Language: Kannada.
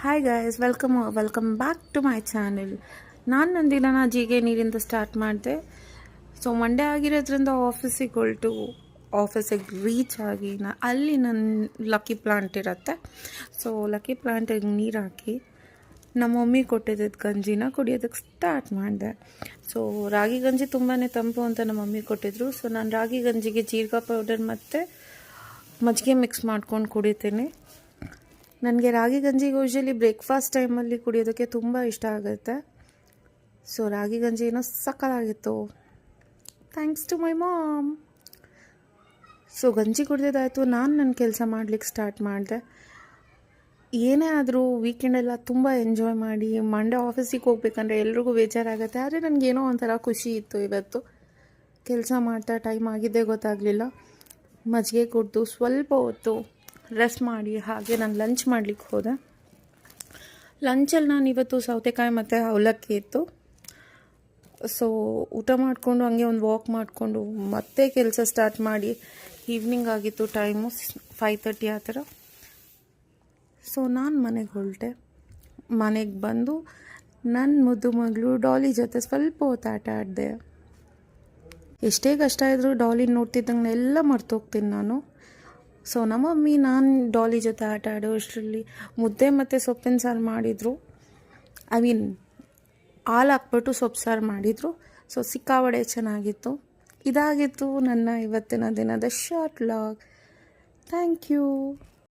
Hi guys, welcome back to my channel. ನಾನು ನನ್ನ ದಿನನ ಜೀಗೆ ನೀರಿಂದ ಸ್ಟಾರ್ಟ್ ಮಾಡಿದೆ. ಸೊ ಮಂಡೇ ಆಗಿರೋದ್ರಿಂದ ಆಫೀಸಿಗೆ ರೀಚ್ ಆಗಿ ಅಲ್ಲಿ ನನ್ನ ಲಕ್ಕಿ ಪ್ಲಾಂಟ್ ಇರುತ್ತೆ. ಸೊ ಲಕ್ಕಿ ಪ್ಲಾಂಟಿಗೆ ನೀರು ಹಾಕಿ ನಮ್ಮ ಮಮ್ಮಿ ಕೊಟ್ಟಿದ್ದದ್ದು ಗಂಜಿನ ಕುಡಿಯೋದಕ್ಕೆ ಸ್ಟಾರ್ಟ್ ಮಾಡಿದೆ. ಸೊ ರಾಗಿ ಗಂಜಿ ತುಂಬಾ ತಂಪು ಅಂತ ನಮ್ಮ ಮಮ್ಮಿ ಕೊಟ್ಟಿದ್ರು. ಸೊ ನಾನು ರಾಗಿ ಗಂಜಿಗೆ ಜೀರಿಗೆ ಪೌಡರ್ ಮತ್ತು ಮಜ್ಜಿಗೆ ಮಿಕ್ಸ್ ಮಾಡ್ಕೊಂಡು ಕುಡಿತೀನಿ. ನನಗೆ ರಾಗಿ ಗಂಜಿ ಯೂಶ್ವಲಿ ಬ್ರೇಕ್ಫಾಸ್ಟ್ ಟೈಮಲ್ಲಿ ಕುಡಿಯೋದಕ್ಕೆ ತುಂಬ ಇಷ್ಟ ಆಗುತ್ತೆ. ಸೊ ರಾಗಿ ಗಂಜಿ ಏನೋ ಸಕ್ಕತ್ತಾಗಿತ್ತು, thanks to my mom. So ಗಂಜಿ ಕುಡಿದಿದ್ದಾಯಿತು, ನಾನು ನನ್ನ ಕೆಲಸ ಮಾಡಲಿಕ್ಕೆ ಸ್ಟಾರ್ಟ್ ಮಾಡಿದೆ. ಏನೇ ಆದರೂ ವೀಕೆಂಡೆಲ್ಲ ತುಂಬ ಎಂಜಾಯ್ ಮಾಡಿ ಮಂಡೇ ಆಫೀಸಿಗೆ ಹೋಗ್ಬೇಕಂದ್ರೆ ಎಲ್ರಿಗೂ ಬೇಜಾರಾಗುತ್ತೆ. ಆದರೆ ನನಗೇನೋ ಒಂಥರ ಖುಷಿ ಇತ್ತು. ಇವತ್ತು ಕೆಲಸ ಮಾಡ್ತಾ ಟೈಮ್ ಆಗಿದ್ದೇ ಗೊತ್ತಾಗಲಿಲ್ಲ. ಮಜ್ಜಿಗೆ ಕುಡಿದು ಸ್ವಲ್ಪ ಹೊತ್ತು ರೆಸ್ಟ್ ಮಾಡಿ ಹಾಗೆ ನಾನು ಲಂಚ್ ಮಾಡಲಿಕ್ಕೆ ಹೋದೆ. ಲಂಚಲ್ಲಿ ನಾನು ಇವತ್ತು ಸೌತೆಕಾಯಿ ಮತ್ತು ಅವಲಕ್ಕಿ ಇತ್ತು. ಸೊ ಊಟ ಮಾಡಿಕೊಂಡು ಹಂಗೆ ಒಂದು ವಾಕ್ ಮಾಡಿಕೊಂಡು ಮತ್ತೆ ಕೆಲಸ ಸ್ಟಾರ್ಟ್ ಮಾಡಿ ಈವ್ನಿಂಗ್ ಆಗಿತ್ತು, ಟೈಮು 5:30 ಆ ಥರ. ಸೊ ನಾನು ಮನೆಗೆ ಹೊರಟೆ. ಮನೆಗೆ ಬಂದು ನನ್ನ ಮುದ್ದು ಮಗಳು ಡಾಲಿ ಜೊತೆ ಸ್ವಲ್ಪ ಹೊತ್ತು ಆಟ ಆಡಿದೆ. ಎಷ್ಟೇ ಕಷ್ಟ ಇದ್ದರೂ ಡಾಲಿ ನೋಡ್ತಿದ್ದಂಗೆ ಎಲ್ಲ ಮರ್ತೋಗ್ತೀನಿ ನಾನು. ಸೊ ನಮ್ಮ ಮಮ್ಮಿ ನಾನು ಡಾಲಿ ಜೊತೆ ಆಟ ಆಡೋ ಅಷ್ಟರಲ್ಲಿ ಮುದ್ದೆ ಮತ್ತು ಸೊಪ್ಪಿನ ಸಾರು ಮಾಡಿದರು. ಹಾಲು ಹಾಕ್ಬಿಟ್ಟು ಸೊಪ್ಪು ಸಾರು ಮಾಡಿದರು. ಸೊ ಸಿಕ್ಕಾಬಡೆ ಚೆನ್ನಾಗಿತ್ತು. ಇದಾಗಿತ್ತು ನನ್ನ ಇವತ್ತಿನ ದಿನದ ಶಾರ್ಟ್ ವ್ಲಾಗ್. Thank you.